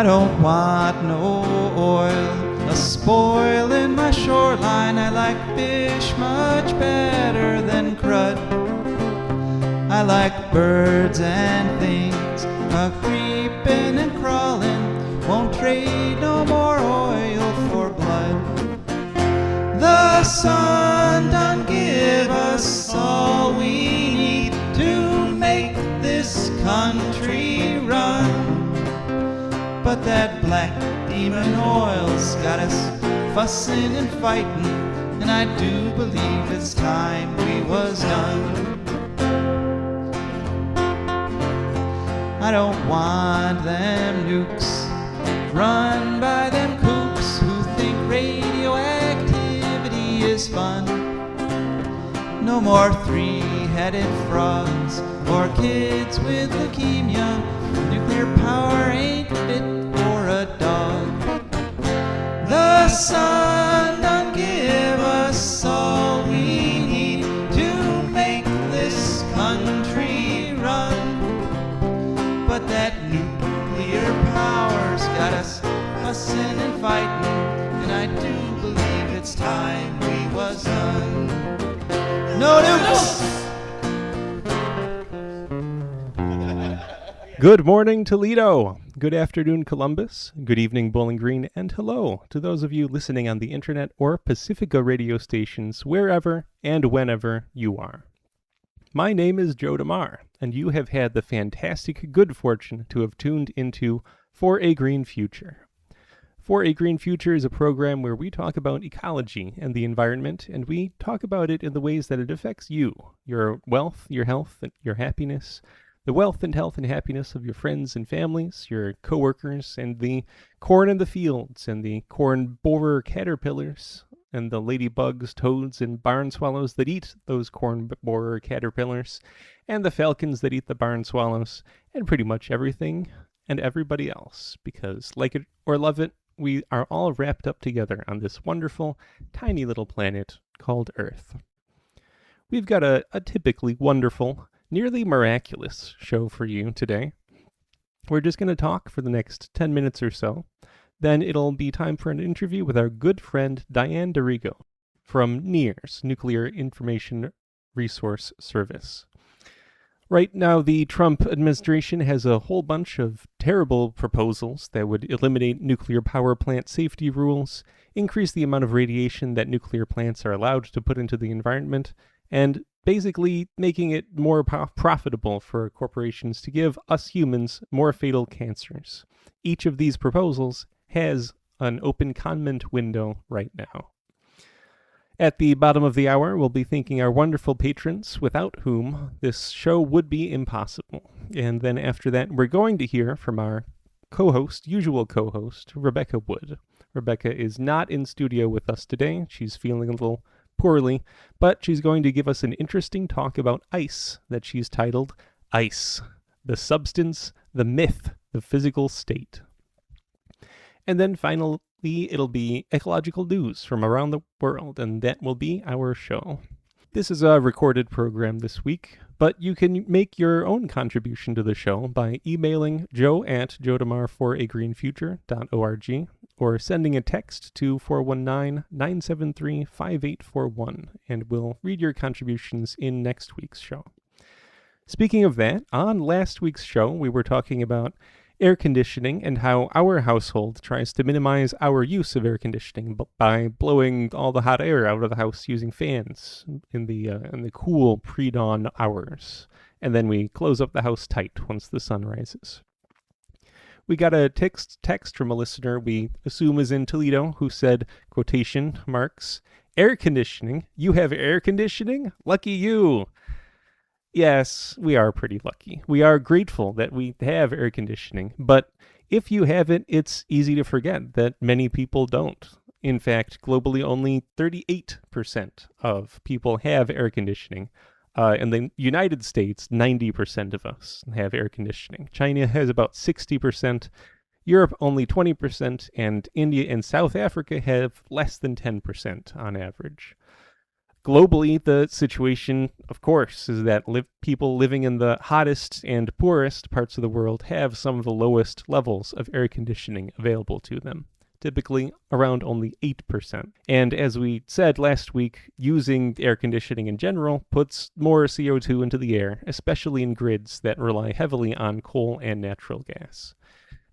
I don't want no oil a-spoiling my shoreline. I like fish much better than crud. I like birds and things a-creeping and crawling. Won't trade no more oil for blood. The sun done give us all we need to make this country run. But that black demon oil's got us fussing and fighting, and I do believe it's time we was done. I don't want them nukes run by them kooks who think radioactivity is fun. No more three-headed frogs or kids with leukemia. Nuclear power ain't fit for a dog. The sun done give us all we need to make this country run. But that nuclear power's got us fussing and fighting, and I do believe it's time we was done. No nukes! Good morning, Toledo. Good afternoon, Columbus. Good evening, Bowling Green. And hello to those of you listening on the internet or Pacifica radio stations, wherever and whenever you are. My name is Joe DeMare, and you have had the fantastic good fortune to have tuned into For a Green Future. For a Green Future is a program where we talk about ecology and the environment, and we talk about it in the ways that it affects you, your wealth, your health, and your happiness, the wealth and health and happiness of your friends and families, your coworkers, and the corn in the fields, and the corn borer caterpillars, and the ladybugs, toads, and barn swallows that eat those corn borer caterpillars, and the falcons that eat the barn swallows, and pretty much everything and everybody else, because like it or love it, we are all wrapped up together on this wonderful, tiny little planet called Earth. We've got a typically wonderful, nearly miraculous show for you today. We're just going to talk for the next 10 minutes or so. Then it'll be time for an interview with our good friend Diane from NIRS, Nuclear Information Resource Service. Right now, the Trump administration has a whole bunch of terrible proposals that would eliminate nuclear power plant safety rules, increase the amount of radiation that nuclear plants are allowed to put into the environment, and basically making it more profitable for corporations to give us humans more fatal cancers. Each of these proposals has an open comment window right now. At the bottom of the hour, we'll be thanking our wonderful patrons, without whom this show would be impossible. And then after that, we're going to hear from our usual co-host, Rebecca Wood. Rebecca is not in studio with us today. She's feeling a little poorly, but she's going to give us an interesting talk about ice that she's titled Ice, the Substance, the Myth, the Physical State. And then finally, it'll be ecological news from around the world, and that will be our show. This is a recorded program this week, but you can make your own contribution to the show by emailing joe@joedemar4agreenfuture.org or sending a text to 419-973-5841, and we'll read your contributions in next week's show. Speaking of that, on last week's show, we were talking about air conditioning and how our household tries to minimize our use of air conditioning by blowing all the hot air out of the house using fans in the cool pre-dawn hours. And then we close up the house tight once the sun rises. We got a text from a listener we assume is in Toledo who said, quotation marks, "Air conditioning? You have air conditioning? Lucky you." Yes, we are pretty lucky. We are grateful that we have air conditioning, but if you have it, it's easy to forget that many people don't. In fact, globally, only 38% of people have air conditioning. In the United States, 90% of us have air conditioning. China has about 60%, Europe only 20%, and India and South Africa have less than 10% on average. Globally, the situation, of course, is that people living in the hottest and poorest parts of the world have some of the lowest levels of air conditioning available to them, typically around only 8%. And as we said last week, using air conditioning in general puts more CO2 into the air, especially in grids that rely heavily on coal and natural gas.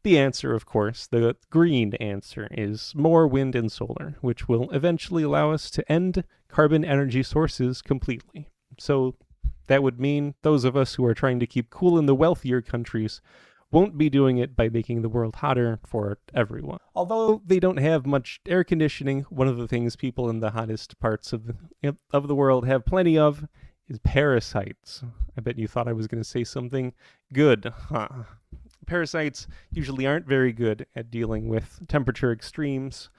The answer, of course, the green answer, is more wind and solar, which will eventually allow us to end carbon energy sources completely. So that would mean those of us who are trying to keep cool in the wealthier countries won't be doing it by making the world hotter for everyone. Although they don't have much air conditioning, one of the things people in the hottest parts of the world have plenty of is parasites. I bet you thought I was going to say something good, huh? Parasites usually aren't very good at dealing with temperature extremes.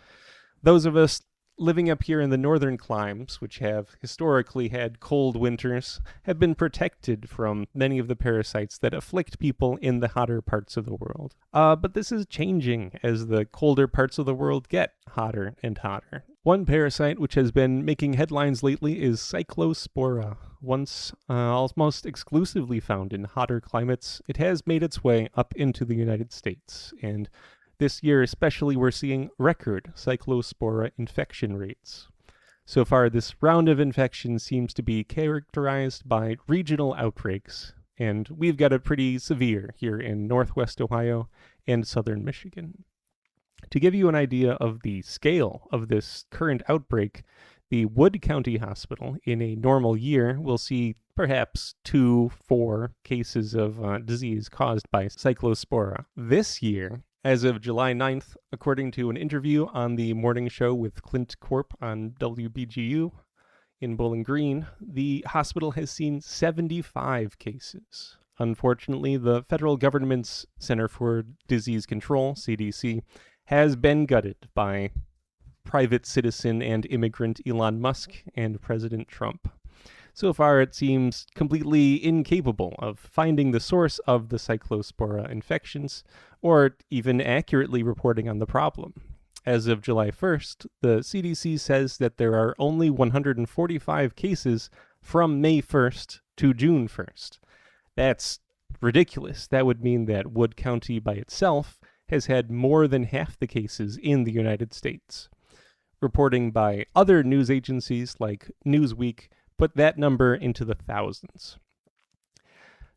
Those of us living up here in the northern climes, which have historically had cold winters, have been protected from many of the parasites that afflict people in the hotter parts of the world. But this is changing as the colder parts of the world get hotter and hotter. One parasite which has been making headlines lately is Cyclospora. Once almost exclusively found in hotter climates, it has made its way up into the United States, and this year especially we're seeing record Cyclospora infection rates. So far, this round of infection seems to be characterized by regional outbreaks, and we've got it pretty severe here in northwest Ohio and southern Michigan. To give you an idea of the scale of this current outbreak, the Wood County Hospital in a normal year will see perhaps 2-4 cases of disease caused by Cyclospora. This year, as of July 9th, according to an interview on the morning show with Clint Corp on WBGU in Bowling Green, the hospital has seen 75 cases. Unfortunately, the federal government's Center for Disease Control, CDC, has been gutted by private citizen and immigrant Elon Musk and President Trump. So far, it seems completely incapable of finding the source of the Cyclospora infections, or even accurately reporting on the problem. As of July 1st, the CDC says that there are only 145 cases from May 1st to June 1st. That's ridiculous. That would mean that Wood County by itself has had more than half the cases in the United States. Reporting by other news agencies like Newsweek put that number into the thousands.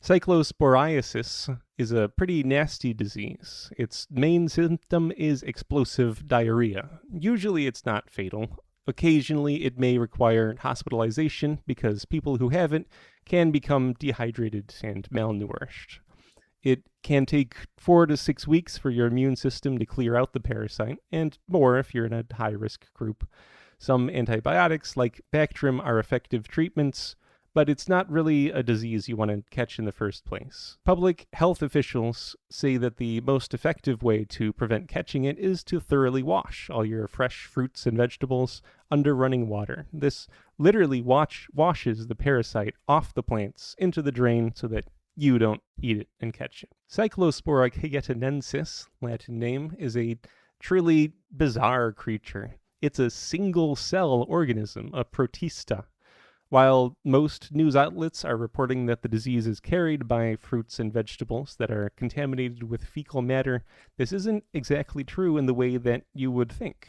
Cyclosporiasis is a pretty nasty disease. Its main symptom is explosive diarrhea. Usually it's not fatal. Occasionally it may require hospitalization because people who have it can become dehydrated and malnourished. It can take 4 to 6 weeks for your immune system to clear out the parasite, and more if you're in a high-risk group. Some antibiotics, like Bactrim, are effective treatments, but it's not really a disease you want to catch in the first place. Public health officials say that the most effective way to prevent catching it is to thoroughly wash all your fresh fruits and vegetables under running water. This literally washes the parasite off the plants into the drain so that you don't eat it and catch it. Cyclospora cayetanensis, Latin name, is a truly bizarre creature. It's a single-cell organism, a protista. While most news outlets are reporting that the disease is carried by fruits and vegetables that are contaminated with fecal matter, this isn't exactly true in the way that you would think.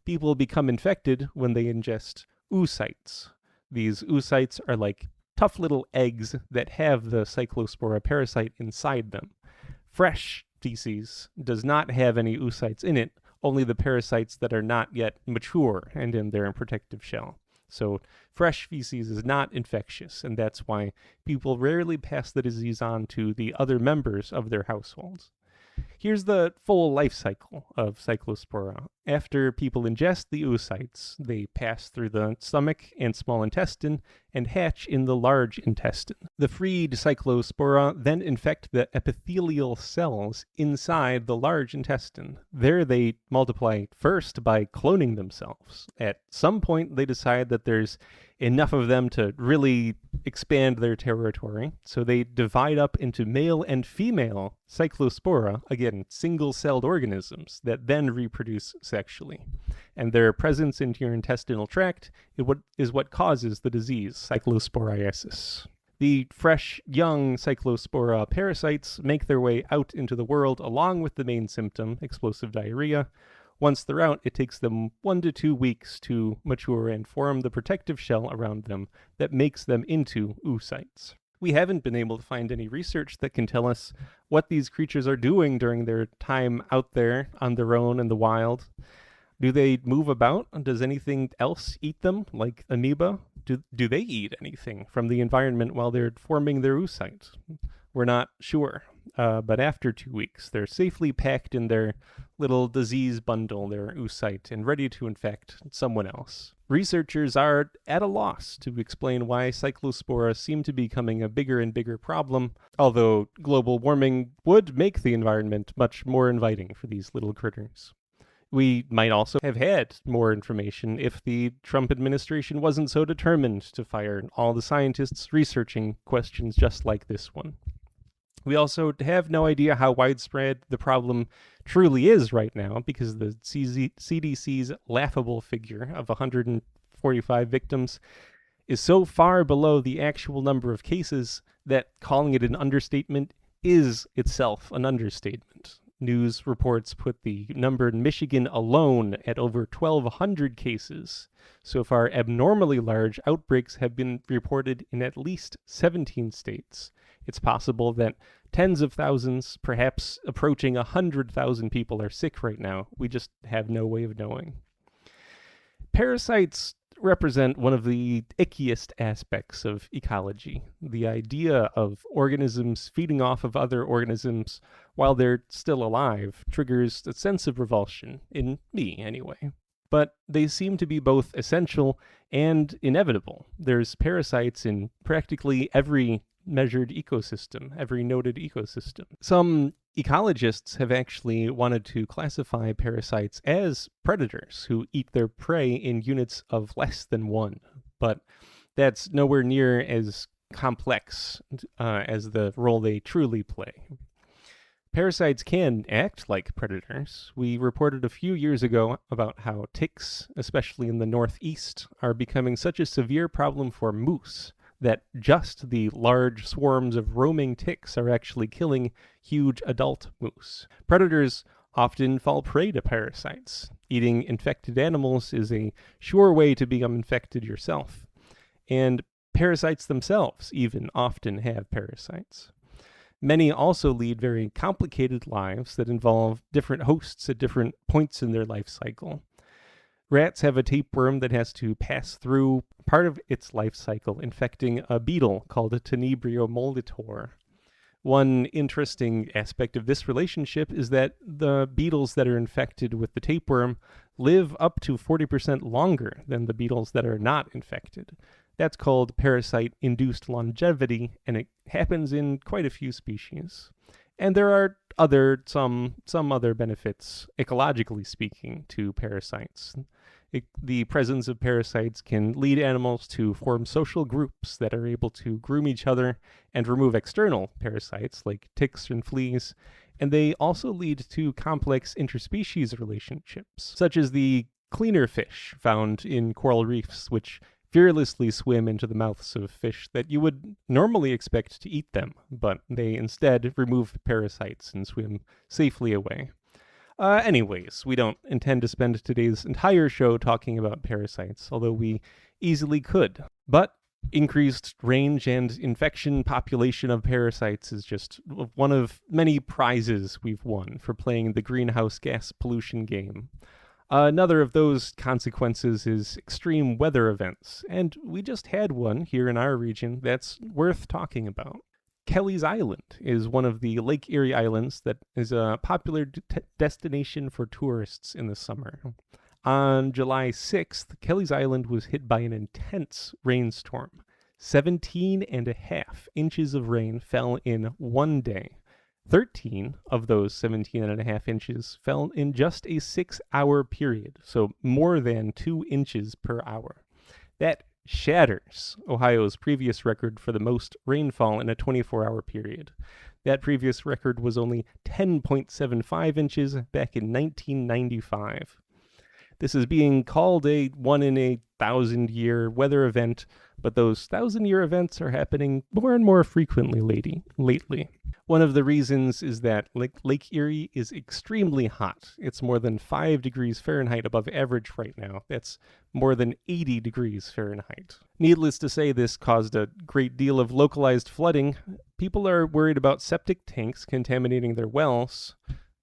People become infected when they ingest oocytes. These oocytes are like tough little eggs that have the Cyclospora parasite inside them. Fresh feces does not have any oocytes in it, only the parasites that are not yet mature and in their protective shell. So fresh feces is not infectious, and that's why people rarely pass the disease on to the other members of their households. Here's the full life cycle of Cyclospora. After people ingest the oocytes, they pass through the stomach and small intestine and hatch in the large intestine. The freed Cyclospora then infect the epithelial cells inside the large intestine. There they multiply first by cloning themselves. At some point, they decide that there's enough of them to really expand their territory, so they divide up into male and female Cyclospora, again, single-celled organisms that then reproduce actually. And their presence into your intestinal tract is what causes the disease, cyclosporiasis. The fresh, young Cyclospora parasites make their way out into the world along with the main symptom, explosive diarrhea. Once they're out, it takes them 1 to 2 weeks to mature and form the protective shell around them that makes them into oocytes. We haven't been able to find any research that can tell us what these creatures are doing during their time out there on their own in the wild. Do they move about? Does anything else eat them, like amoeba? Do they eat anything from the environment while they're forming their oocyte? We're not sure. But after 2 weeks, they're safely packed in their little disease bundle, their oocyte, and ready to infect someone else. Researchers are at a loss to explain why Cyclospora seem to be becoming a bigger and bigger problem, although global warming would make the environment much more inviting for these little critters. We might also have had more information if the Trump administration wasn't so determined to fire all the scientists researching questions just like this one. We also have no idea how widespread the problem truly is right now because the CDC's laughable figure of 145 victims is so far below the actual number of cases that calling it an understatement is itself an understatement. News reports put the number in Michigan alone at over 1,200 cases. So far, abnormally large outbreaks have been reported in at least 17 states. It's possible that tens of thousands, perhaps approaching 100,000 people are sick right now. We just have no way of knowing. Parasites represent one of the ickiest aspects of ecology. The idea of organisms feeding off of other organisms while they're still alive triggers a sense of revulsion, in me anyway. But they seem to be both essential and inevitable. There's parasites in practically every measured ecosystem, every noted ecosystem. Some ecologists have actually wanted to classify parasites as predators who eat their prey in units of less than 1, but that's nowhere near as complex as the role they truly play. Parasites can act like predators. We reported a few years ago about how ticks, especially in the Northeast, are becoming such a severe problem for moose that just the large swarms of roaming ticks are actually killing huge adult moose. Predators often fall prey to parasites. Eating infected animals is a sure way to become infected yourself. And parasites themselves even often have parasites. Many also lead very complicated lives that involve different hosts at different points in their life cycle. Rats have a tapeworm that has to pass through part of its life cycle, infecting a beetle called a Tenebrio molitor. One interesting aspect of this relationship is that the beetles that are infected with the tapeworm live up to 40% longer than the beetles that are not infected. That's called parasite-induced longevity, and it happens in quite a few species. And there are some other benefits, ecologically speaking, to parasites. The presence of parasites can lead animals to form social groups that are able to groom each other and remove external parasites like ticks and fleas, and they also lead to complex interspecies relationships, such as the cleaner fish found in coral reefs, which fearlessly swim into the mouths of fish that you would normally expect to eat them, but they instead remove parasites and swim safely away. Anyways, we don't intend to spend today's entire show talking about parasites, although we easily could. But increased range and infection population of parasites is just one of many prizes we've won for playing the greenhouse gas pollution game. Another of those consequences is extreme weather events, and we just had one here in our region that's worth talking about. Kelly's Island is one of the Lake Erie Islands that is a popular destination for tourists in the summer. On July 6th, Kelly's Island was hit by an intense rainstorm. 17.5 inches of rain fell in one day. 13 of those 17.5 inches fell in just a 6-hour period, so more than 2 inches per hour. That shatters Ohio's previous record for the most rainfall in a 24-hour period. That previous record was only 10.75 inches back in 1995. This is being called a 1-in-1,000-year weather event, but those 1,000-year events are happening more and more frequently lately. One of the reasons is that Lake Erie is extremely hot. It's more than 5 degrees Fahrenheit above average right now. That's more than 80 degrees Fahrenheit. Needless to say, this caused a great deal of localized flooding. People are worried about septic tanks contaminating their wells.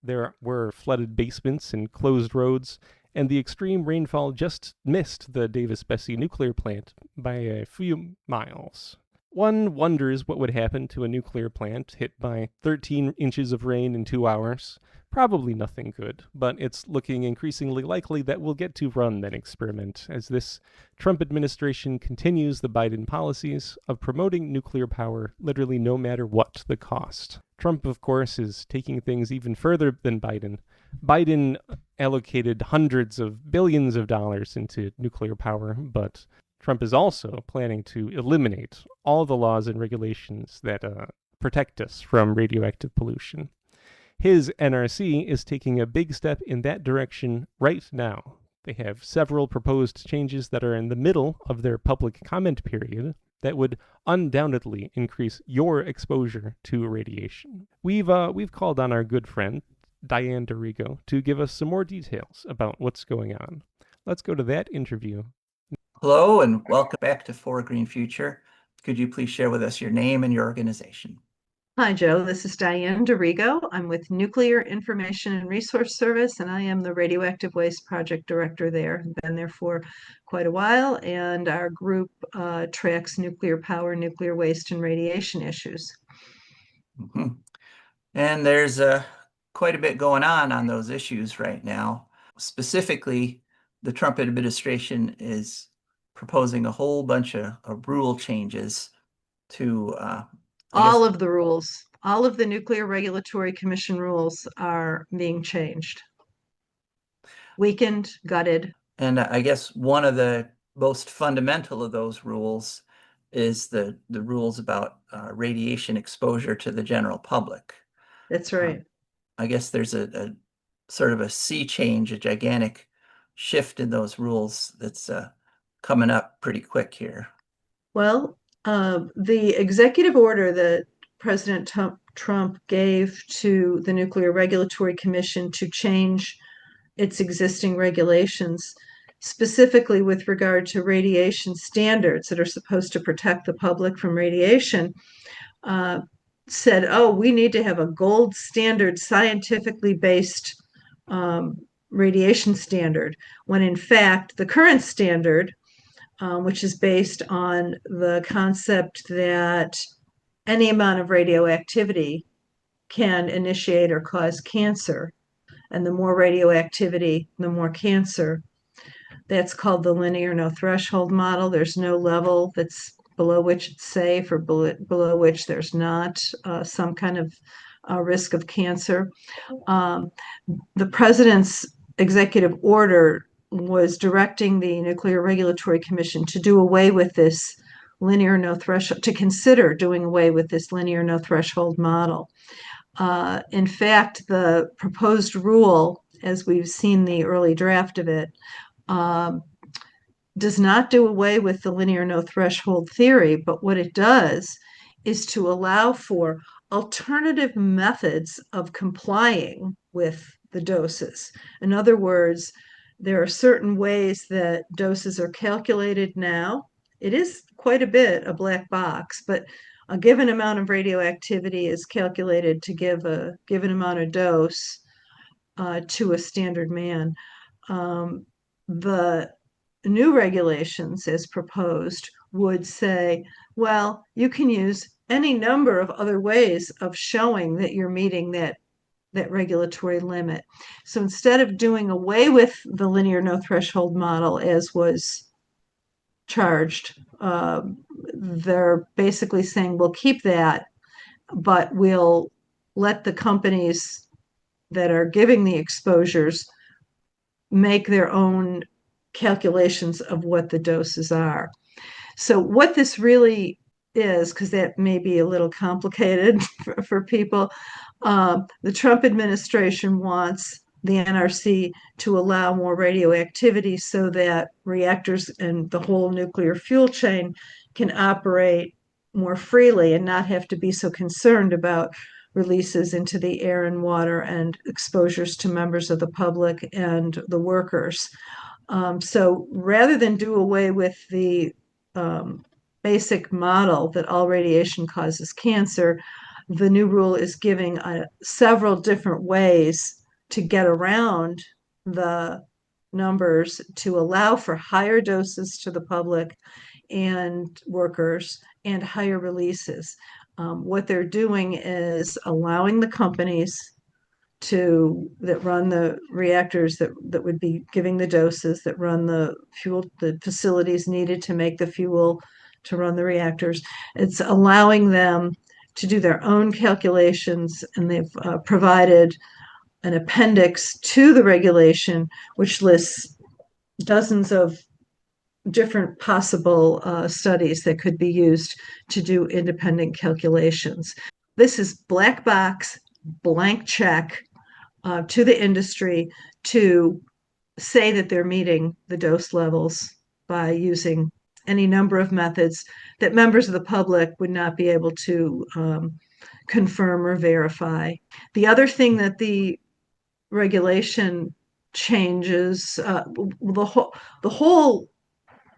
There were flooded basements and closed roads, and the extreme rainfall just missed the Davis-Besse nuclear plant by a few miles. One wonders what would happen to a nuclear plant hit by 13 inches of rain in 2 hours. Probably nothing good, but it's looking increasingly likely that we'll get to run that experiment as this Trump administration continues the Biden policies of promoting nuclear power literally no matter what the cost. Trump, of course, is taking things even further than Biden. Biden allocated hundreds of billions of dollars into nuclear power, but Trump is also planning to eliminate all the laws and regulations that protect us from radioactive pollution. His NRC is taking a big step in that direction right now. They have several proposed changes that are in the middle of their public comment period that would undoubtedly increase your exposure to radiation. We've called on our good friend, Diane DeRigo, to give us some more details about what's going on. Let's go to that interview. Hello and welcome back to For a Green Future. Could you please share with us your name and your organization? Hi, Joe. This is Diane DeRigo. I'm with Nuclear Information and Resource Service, and I am the Radioactive Waste Project Director there. I've been there for quite a while, and our group tracks nuclear power, nuclear waste, and radiation issues. Mm-hmm. And there's quite a bit going on those issues right now. Specifically, the Trump administration is proposing a whole bunch of rule changes to all of the rules, all of the Nuclear Regulatory Commission rules are being changed. Weakened, gutted. And I guess one of the most fundamental of those rules is the rules about radiation exposure to the general public. That's right. I guess there's a sort of a sea change, a gigantic shift in those rules that's coming up pretty quick here. Well, the executive order that President Trump gave to the Nuclear Regulatory Commission to change its existing regulations, specifically with regard to radiation standards that are supposed to protect the public from radiation, said, oh, we need to have a gold standard, scientifically based radiation standard, when in fact the current standard, which is based on the concept that any amount of radioactivity can initiate or cause cancer. And the more radioactivity, the more cancer. That's called the linear no threshold model. There's no level that's below which it's safe or below which there's not some kind of risk of cancer. The president's executive order was directing the Nuclear Regulatory Commission to do away with this linear no threshold, to consider doing away with this linear no threshold model. In fact, the proposed rule, as we've seen the early draft of it, does not do away with the linear no threshold theory, but what it does is to allow for alternative methods of complying with the doses. In other words, there are certain ways that doses are calculated now. It is quite a bit a black box, but a given amount of radioactivity is calculated to give a given amount of dose to a standard man. The new regulations, as proposed, would say, well, you can use any number of other ways of showing that you're meeting that regulatory limit. So instead of doing away with the linear no threshold model as was charged, they're basically saying we'll keep that, but we'll let the companies that are giving the exposures make their own calculations of what the doses are. So what this really is, because that may be a little complicated for people, the Trump administration wants the NRC to allow more radioactivity so that reactors and the whole nuclear fuel chain can operate more freely and not have to be so concerned about releases into the air and water and exposures to members of the public and the workers. So rather than do away with the basic model that all radiation causes cancer, the new rule is giving several different ways to get around the numbers to allow for higher doses to the public and workers and higher releases. What they're doing is allowing the companies that run the reactors that would be giving the doses, that run the fuel, the facilities needed to make the fuel to run the reactors. It's allowing them to do their own calculations, and they've provided an appendix to the regulation which lists dozens of different possible studies that could be used to do independent calculations. This is black box, blank check to the industry to say that they're meeting the dose levels by using any number of methods that members of the public would not be able to confirm or verify. The other thing that the regulation changes, the whole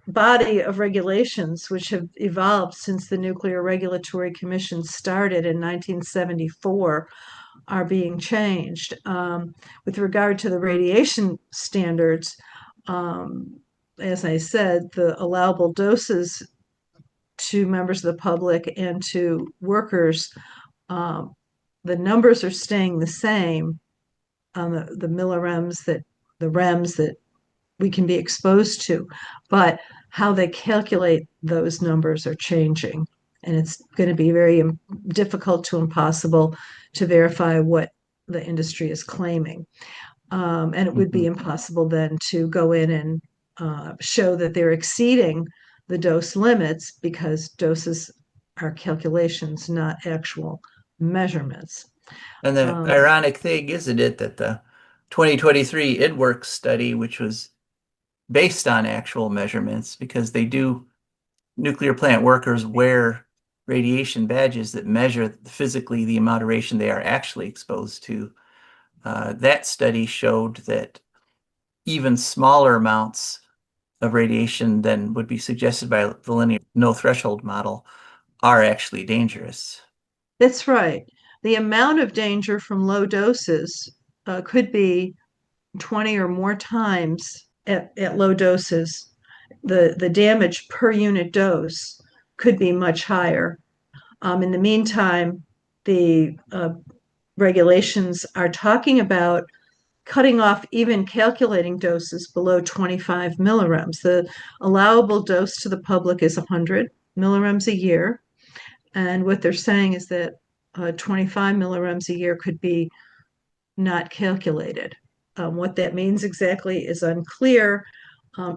body of regulations which have evolved since the Nuclear Regulatory Commission started in 1974 are being changed. With regard to the radiation standards, as I said, the allowable doses to members of the public and to workers, the numbers are staying the same on the millirems the REMs that we can be exposed to, but how they calculate those numbers are changing. And it's going to be very difficult to impossible to verify what the industry is claiming. And it would be impossible then to go in and show that they're exceeding the dose limits, because doses are calculations, not actual measurements. And the ironic thing, isn't it, that the 2023 IDWorks study, which was based on actual measurements, because they do, nuclear plant workers wear radiation badges that measure physically the amount of radiation they are actually exposed to. That study showed that even smaller amounts of radiation than would be suggested by the linear no threshold model are actually dangerous. That's right. The amount of danger from low doses could be 20 or more times at low doses. The damage per unit dose could be much higher. In the meantime, the regulations are talking about cutting off even calculating doses below 25 millirems. The allowable dose to the public is 100 millirems a year. And what they're saying is that 25 millirems a year could be not calculated. What that means exactly is unclear.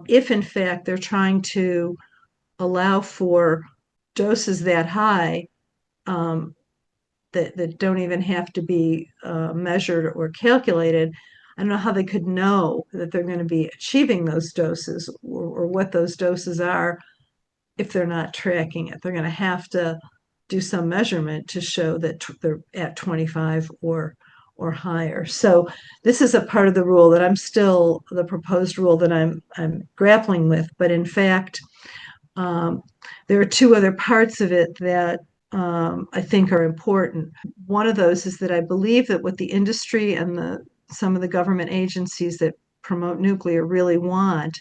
If in fact they're trying to allow for doses that high that don't even have to be measured or calculated, I don't know how they could know that they're going to be achieving those doses or what those doses are if they're not tracking it. They're going to have to do some measurement to show that they're at 25 or higher. So this is a part of the rule that the proposed rule that I'm grappling with. But in fact, there are two other parts of it that I think are important. One of those is that I believe that what the industry and some of the government agencies that promote nuclear really want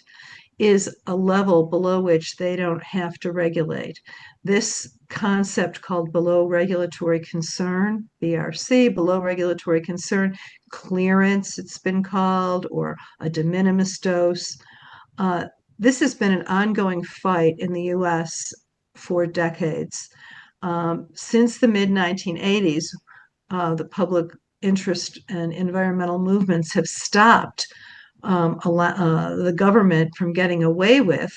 is a level below which they don't have to regulate. This concept called below regulatory concern, BRC, below regulatory concern, clearance, it's been called, or a de minimis dose. This has been an ongoing fight in the US for decades. Since the mid-1980s, the public interest and environmental movements have stopped the government from getting away with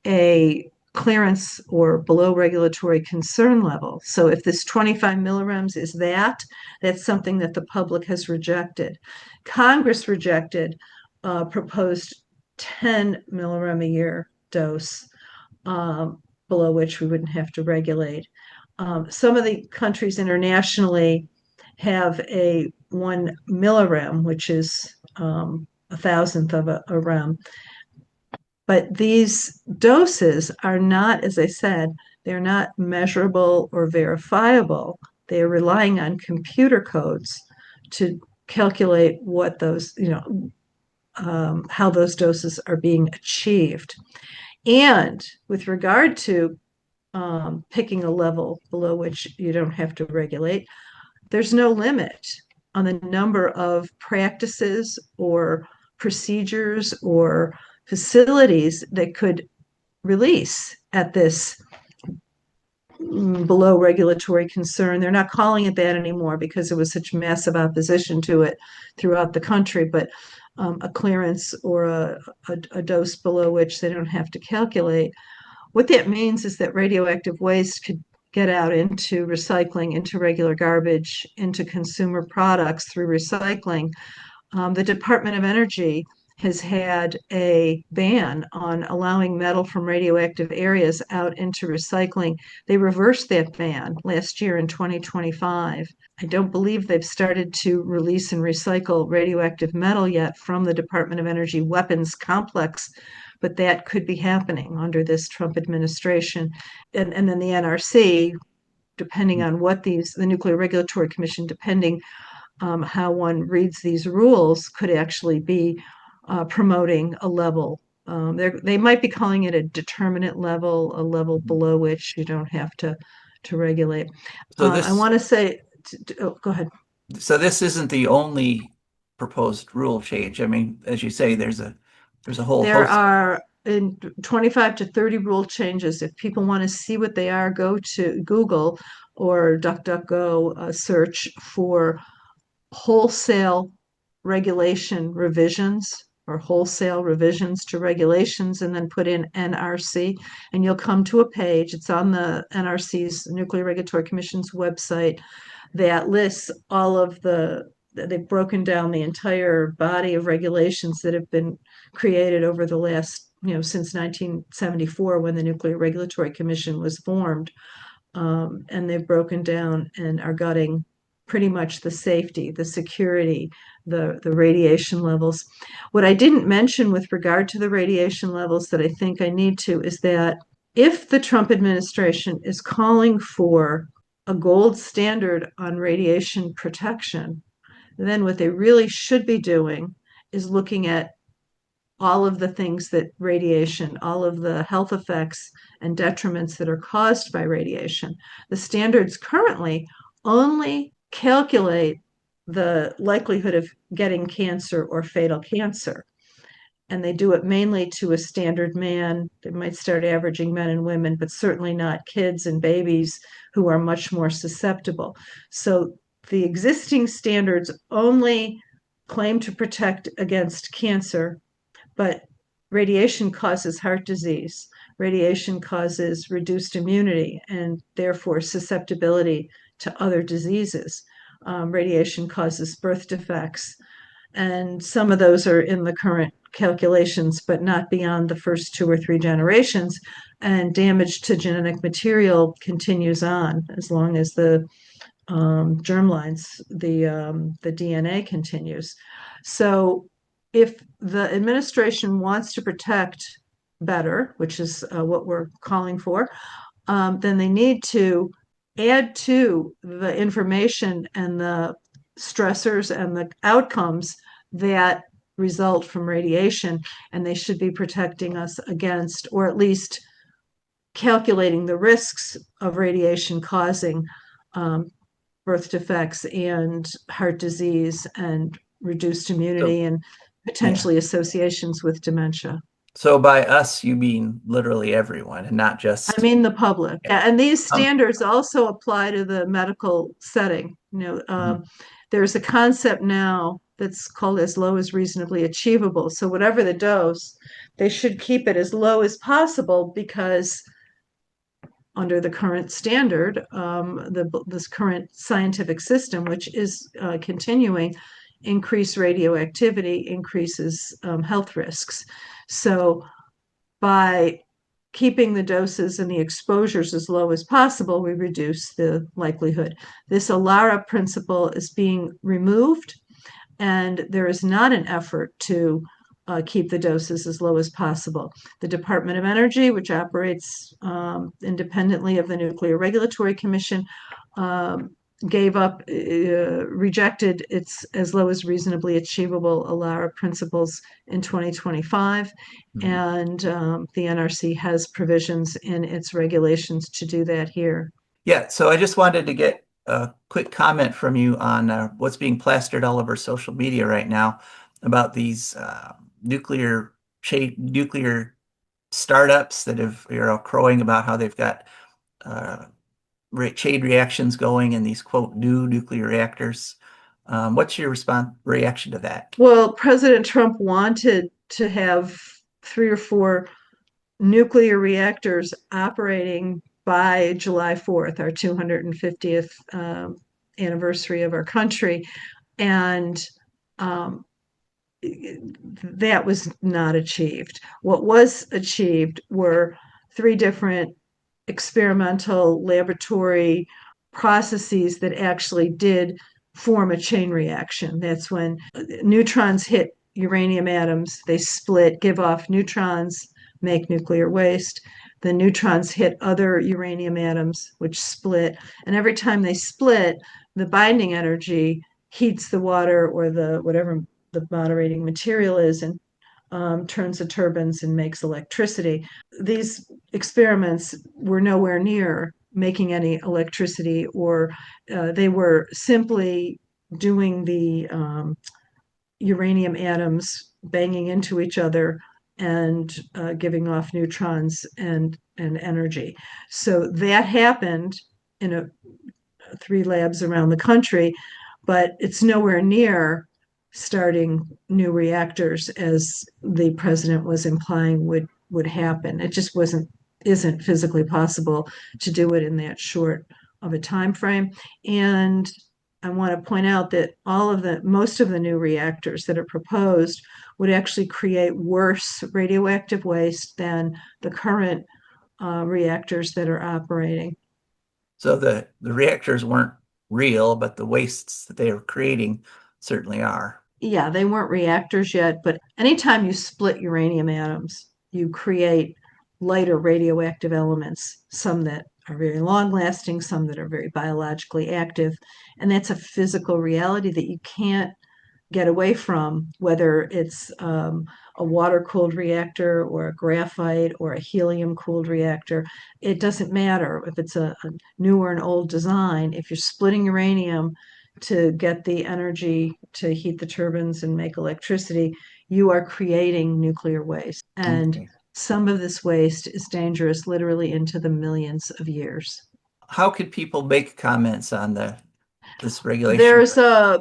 a clearance or below regulatory concern level. So if this 25 millirems is that's something that the public has rejected. Congress rejected proposed 10 millirem a year dose, below which we wouldn't have to regulate. Some of the countries internationally have a 1 millirem, which is a thousandth of a rem. But these doses are not, as I said, they're not measurable or verifiable. They are relying on computer codes to calculate what those, how those doses are being achieved. And with regard to picking a level below which you don't have to regulate, there's no limit on the number of practices or procedures or facilities that could release at this below regulatory concern. They're not calling it that anymore because there was such massive opposition to it throughout the country, but a clearance or a dose below which they don't have to calculate. What that means is that radioactive waste could get out into recycling, into regular garbage, into consumer products through recycling. The Department of Energy has had a ban on allowing metal from radioactive areas out into recycling. They reversed that ban last year in 2025. I don't believe they've started to release and recycle radioactive metal yet from the Department of Energy weapons complex, but that could be happening under this Trump administration. And then the NRC, depending on what the Nuclear Regulatory Commission, depending how one reads these rules, could actually be promoting a level. They might be calling it a determinate level, a level below which you don't have to regulate. So I want to say, go ahead. So this isn't the only proposed rule change. I mean, as you say, there's a whole There host. are in 25 to 30 rule changes. If people want to see what they are, go to Google or DuckDuckGo, search for wholesale regulation revisions or wholesale revisions to regulations, and then put in NRC, and you'll come to a page. It's on the NRC's, Nuclear Regulatory Commission's website, that lists all of they've broken down the entire body of regulations that have been created over the last, since 1974, when the Nuclear Regulatory Commission was formed. And they've broken down and are gutting pretty much the safety, the security, the radiation levels. What I didn't mention with regard to the radiation levels that I think I need to is that if the Trump administration is calling for a gold standard on radiation protection, then what they really should be doing is looking at all of the things that radiation, all of the health effects and detriments that are caused by radiation. The standards currently only calculate the likelihood of getting cancer or fatal cancer. And they do it mainly to a standard man. They might start averaging men and women, but certainly not kids and babies who are much more susceptible. So the existing standards only claim to protect against cancer, but radiation causes heart disease. Radiation causes reduced immunity and therefore susceptibility to other diseases. Radiation causes birth defects. And some of those are in the current calculations, but not beyond the first 2 or 3 generations. And damage to genetic material continues on as long as the germlines, the DNA continues. So if the administration wants to protect better, which is what we're calling for, then they need to add to the information and the stressors and the outcomes that result from radiation, and they should be protecting us against, or at least calculating the risks of radiation causing birth defects and heart disease and reduced immunity and potentially associations with dementia. So by us, you mean literally everyone and not just... I mean the public. And these standards also apply to the medical setting. There's a concept now that's called as low as reasonably achievable. So whatever the dose, they should keep it as low as possible because under the current standard, this current scientific system, which is continuing, increased radioactivity increases health risks. So by keeping the doses and the exposures as low as possible, we reduce the likelihood. This ALARA principle is being removed, and there is not an effort to keep the doses as low as possible. The Department of Energy, which operates independently of the Nuclear Regulatory Commission, rejected its as low as reasonably achievable ALARA principles in 2025. And the NRC has provisions in its regulations to do that here. Yeah, so I just wanted to get a quick comment from you on what's being plastered all over social media right now about these nuclear startups that have crowing about how they've got chain reactions going in these quote new nuclear reactors. What's your reaction to that? Well, President Trump wanted to have 3 or 4 nuclear reactors operating by July 4th, our 250th anniversary of our country. And that was not achieved. What was achieved were 3 different experimental laboratory processes that actually did form a chain reaction. That's when neutrons hit uranium atoms, they split, give off neutrons, make nuclear waste. The neutrons hit other uranium atoms, which split. And every time they split, the binding energy heats the water or the whatever the moderating material is and turns the turbines and makes electricity. These experiments were nowhere near making any electricity, or they were simply doing the uranium atoms banging into each other and giving off neutrons and energy. So that happened in 3 labs around the country, but it's nowhere near starting new reactors as the president was implying would happen. It just isn't physically possible to do it in that short of a time frame. And I want to point out that most of the new reactors that are proposed would actually create worse radioactive waste than the current reactors that are operating. So the reactors weren't real, but the wastes that they are creating certainly are. Yeah, they weren't reactors yet, but anytime you split uranium atoms, you create lighter radioactive elements, some that are very long lasting, some that are very biologically active. And that's a physical reality that you can't get away from, whether it's a water-cooled reactor or a graphite or a helium-cooled reactor. It doesn't matter if it's a new or an old design. If you're splitting uranium to get the energy to heat the turbines and make electricity, you are creating nuclear waste. And some of this waste is dangerous literally into the millions of years. How could people make comments on this regulation? There's a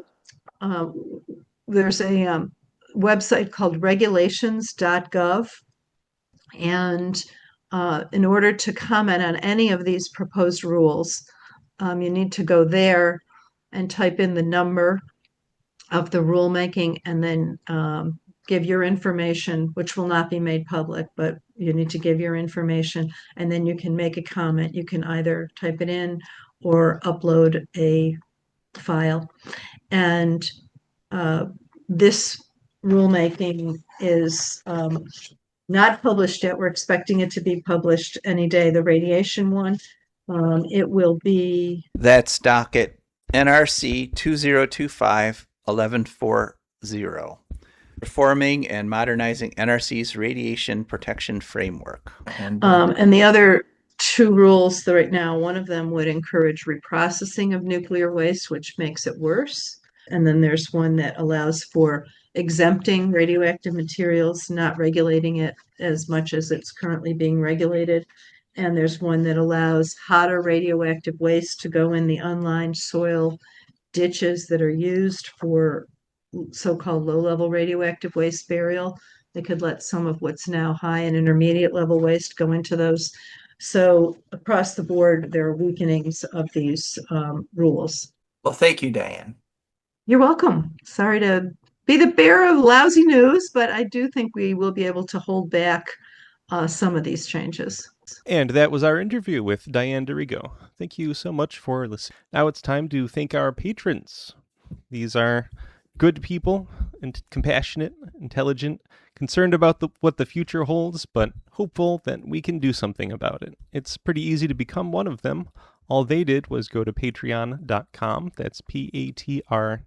website called regulations.gov, and in order to comment on any of these proposed rules, you need to go there and type in the number of the rulemaking and then give your information, which will not be made public, but you need to give your information, and then you can make a comment. You can either type it in or upload a file. And this rulemaking is not published yet. We're expecting it to be published any day. The radiation one, it will be. That's docket NRC 2025-1140. Reforming and modernizing NRC's radiation protection framework. And the other 2 rules right now, one of them would encourage reprocessing of nuclear waste, which makes it worse. And then there's one that allows for exempting radioactive materials, not regulating it as much as it's currently being regulated. And there's one that allows hotter radioactive waste to go in the unlined soil ditches that are used for so-called low-level radioactive waste burial. They could let some of what's now high and intermediate level waste go into those So across the board, there are weakenings of these rules. Well, thank you, Diane. You're welcome. Sorry to be the bearer of lousy news, but I do think we will be able to hold back some of these changes. And that was our interview with Diane DeRigo. Thank you so much for listening. Now it's time to thank our patrons. These are good people, and compassionate, intelligent, concerned about what the future holds, but hopeful that we can do something about it. It's pretty easy to become one of them. All they did was go to patreon.com. That's patreon.com.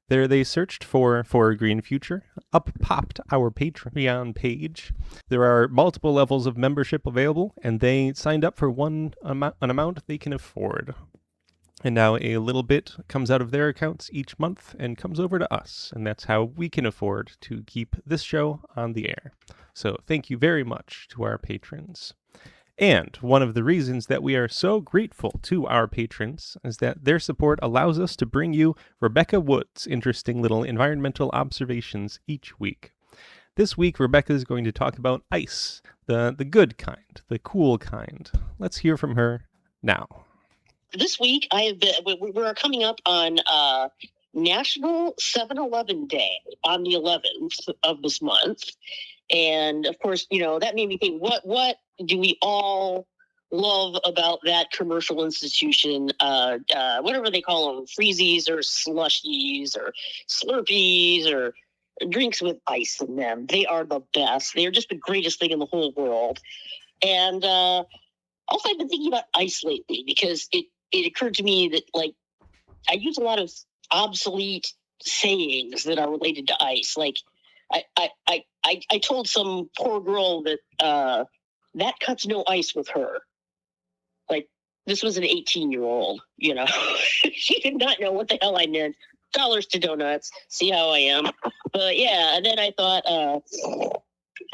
There they searched for a Green Future. Up popped our Patreon page. There are multiple levels of membership available, and they signed up for an amount they can afford. And now a little bit comes out of their accounts each month and comes over to us, and that's how we can afford to keep this show on the air. So thank you very much to our patrons. And one of the reasons that we are so grateful to our patrons is that their support allows us to bring you Rebecca Wood's interesting little environmental observations each week. This week, Rebecca is going to talk about ice, the good kind, the cool kind. Let's hear from her now. This week, we're coming up on National 7-Eleven Day on the 11th of this month. And of course, that made me think, what do we all love about that commercial institution? Whatever they call them, freezies or slushies or Slurpees or drinks with ice in them. They are the best. They are just the greatest thing in the whole world. And also, I've been thinking about ice lately because it occurred to me that, like, I use a lot of obsolete sayings that are related to ice. Like, I told some poor girl that that cuts no ice with her. Like, this was an 18-year-old, She did not know what the hell I meant. Dollars to donuts. See how I am. But yeah, and then I thought, I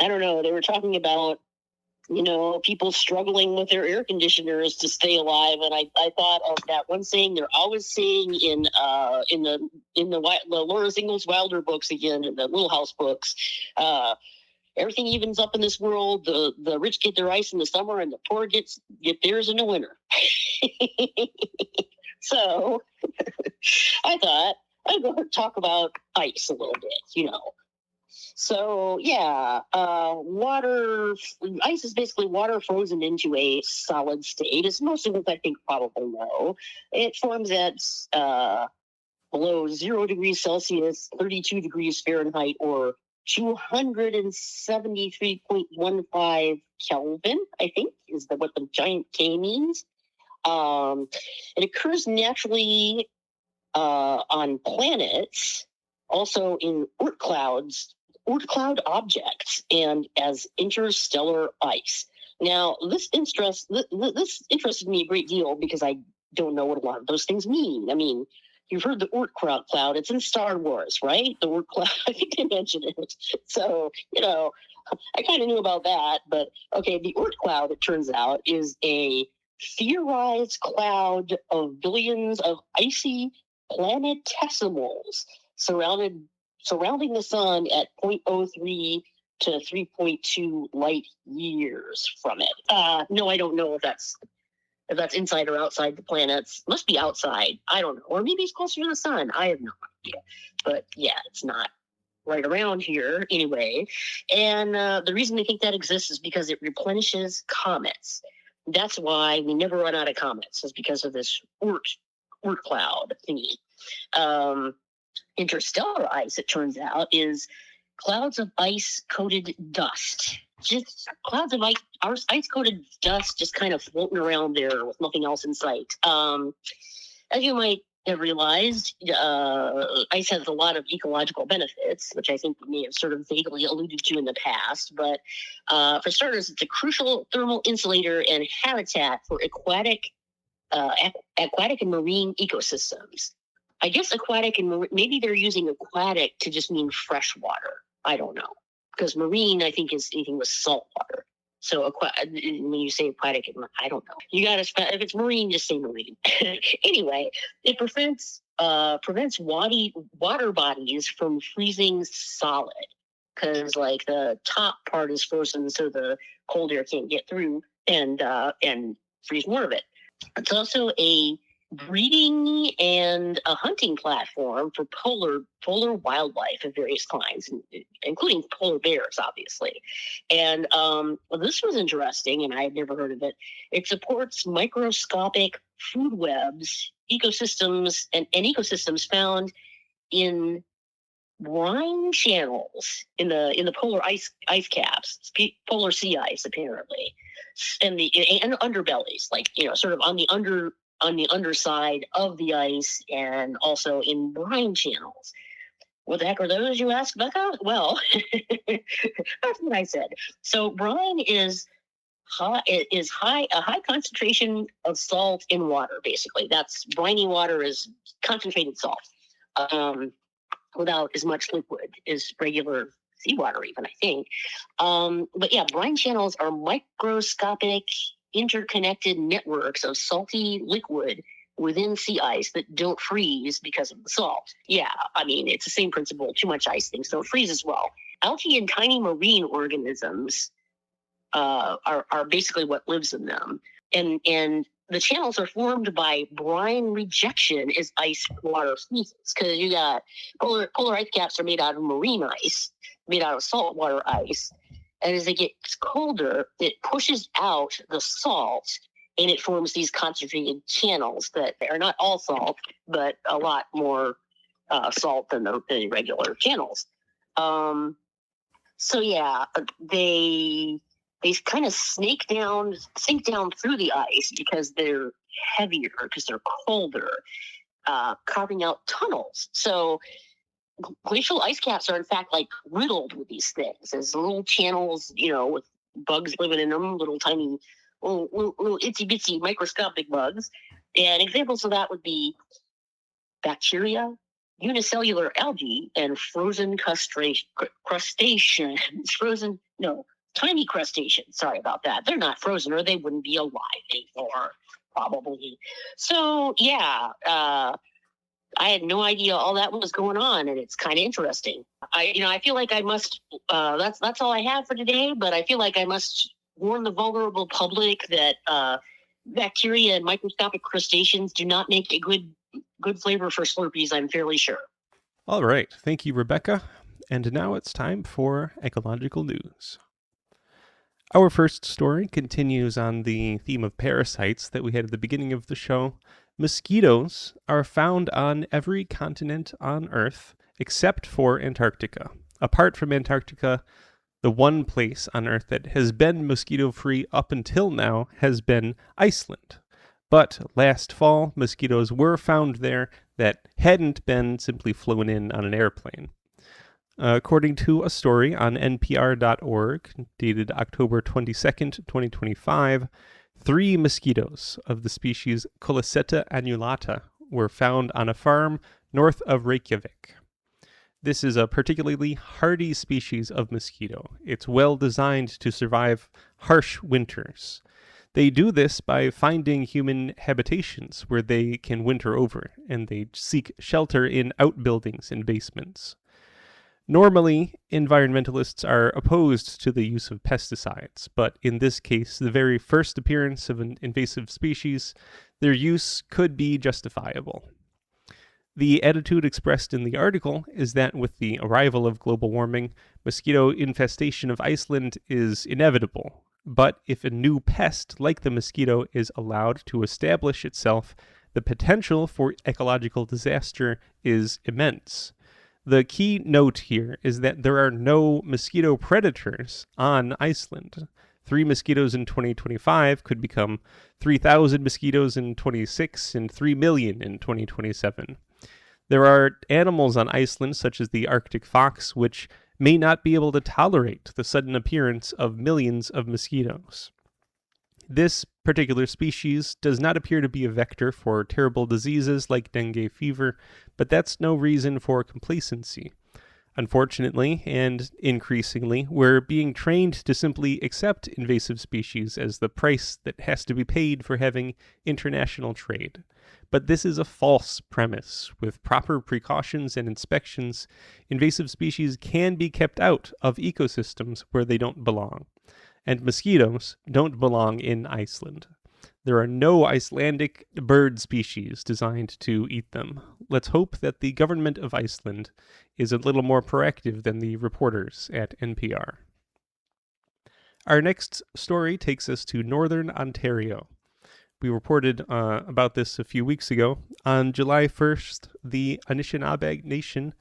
don't know, they were talking about, people struggling with their air conditioners to stay alive, and I thought of that one saying they're always saying in the Laura Ingalls Wilder books again, in the Little House books. Everything evens up in this world. The rich get their ice in the summer, and the poor get theirs in the winter. So I thought I'd go talk about ice a little bit, So yeah, ice is basically water frozen into a solid state, as most of us I think probably know. It forms at below 0 degrees Celsius, 32 degrees Fahrenheit, or 273.15 Kelvin, I think, is what the giant K means. It occurs naturally on planets, also in Oort cloud objects, and as interstellar ice. Now, this interested me a great deal because I don't know what a lot of those things mean. I mean, you've heard the Oort cloud. It's in Star Wars, right? The Oort cloud, I think they mentioned it. So, I kind of knew about that. But, okay, the Oort cloud, it turns out, is a theorized cloud of billions of icy planetesimals surrounding the sun at 0.03 to 3.2 light years from it. No, I don't know if that's inside or outside the planets. Must be outside. I don't know. Or maybe it's closer to the sun. I have no idea. But yeah, it's not right around here anyway. And the reason they think that exists is because it replenishes comets. That's why we never run out of comets. It's because of this Oort cloud thingy. Interstellar ice, it turns out, is clouds of ice-coated dust. Just clouds of ice-coated dust just kind of floating around there with nothing else in sight. As you might have realized, ice has a lot of ecological benefits, which I think we may have sort of vaguely alluded to in the past. But for starters, it's a crucial thermal insulator and habitat for aquatic and marine ecosystems. I guess aquatic and maybe they're using aquatic to just mean fresh water. I don't know, because marine I think is anything with salt water. So when you say aquatic, I don't know. You got to if it's marine, just say marine. Anyway, it prevents water bodies from freezing solid, because like the top part is frozen, so the cold air can't get through and freeze more of it. It's also a breeding and a hunting platform for polar wildlife of various kinds, including polar bears, obviously. And this was interesting, and I had never heard of it. It supports microscopic food webs, ecosystems, and ecosystems found in brine channels in the polar ice caps, polar sea ice, apparently, and underbellies, like, sort of on the underside of the ice, and also in brine channels. What the heck are those, you ask, Becca? Well, that's what I said. So brine is a high concentration of salt in water. Basically, that's briny water is concentrated salt. Without as much liquid as regular seawater, even, I think. But yeah, brine channels are microscopic, interconnected networks of salty liquid within sea ice that don't freeze because of the salt. Yeah, I mean, it's the same principle. Too much ice, things don't freeze as well. Algae and tiny marine organisms are basically what lives in them. And the channels are formed by brine rejection as ice water freezes, because you got polar ice caps are made out of marine ice, made out of saltwater ice. And as it gets colder, it pushes out the salt, and it forms these concentrated channels that are not all salt, but a lot more salt than the regular channels. So yeah, they kind of sink down through the ice because they're heavier, because they're colder, carving out tunnels. So glacial ice caps are in fact like riddled with these things as little channels, with bugs living in them, little tiny, little itsy bitsy microscopic bugs. And examples of that would be bacteria, unicellular algae, and frozen crustaceans. Tiny crustaceans. Sorry about that. They're not frozen, or they wouldn't be alive anymore, probably. So yeah, I had no idea all that was going on, and it's kind of interesting. I feel like I must. That's all I have for today. But I feel like I must warn the vulnerable public that bacteria and microscopic crustaceans do not make a good flavor for Slurpees. I'm fairly sure. All right. Thank you, Rebecca. And now it's time for ecological news. Our first story continues on the theme of parasites that we had at the beginning of the show. Mosquitoes are found on every continent on Earth except for Antarctica. Apart from Antarctica, the one place on Earth that has been mosquito-free up until now has been Iceland. But last fall, mosquitoes were found there that hadn't been simply flown in on an airplane. According to a story on npr.org, dated October 22nd, 2025, 3 mosquitoes of the species Coloseta annulata were found on a farm north of Reykjavik. This is a particularly hardy species of mosquito. It's well designed to survive harsh winters. They do this by finding human habitations where they can winter over, and they seek shelter in outbuildings and basements. Normally, environmentalists are opposed to the use of pesticides, but in this case, the very first appearance of an invasive species, their use could be justifiable. The attitude expressed in the article is that with the arrival of global warming, mosquito infestation of Iceland is inevitable. But if a new pest like the mosquito is allowed to establish itself, the potential for ecological disaster is immense. The key note here is that there are no mosquito predators on Iceland. 3 mosquitoes in 2025 could become 3,000 mosquitoes in 2026 and 3 million in 2027. There are animals on Iceland, such as the Arctic fox, which may not be able to tolerate the sudden appearance of millions of mosquitoes. This particular species does not appear to be a vector for terrible diseases like dengue fever, but that's no reason for complacency. Unfortunately, and increasingly, we're being trained to simply accept invasive species as the price that has to be paid for having international trade. But this is a false premise. With proper precautions and inspections, invasive species can be kept out of ecosystems where they don't belong. and mosquitoes don't belong in Iceland. There are no Icelandic bird species designed to eat them. Let's hope that the government of Iceland is a little more proactive than the reporters at NPR. Our next story takes us to Northern Ontario. We reported about this a few weeks ago. On July 1st, the Anishinaabe Nation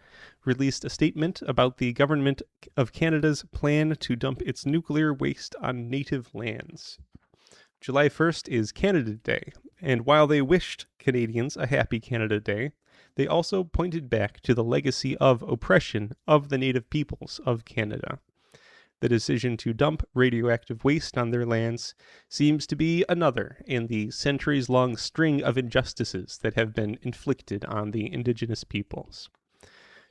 released a statement about the Government of Canada's plan to dump its nuclear waste on native lands. July 1st is Canada Day, and while they wished Canadians a happy Canada Day, they also pointed back to the legacy of oppression of the native peoples of Canada. The decision to dump radioactive waste on their lands seems to be another in the centuries-long string of injustices that have been inflicted on the indigenous peoples.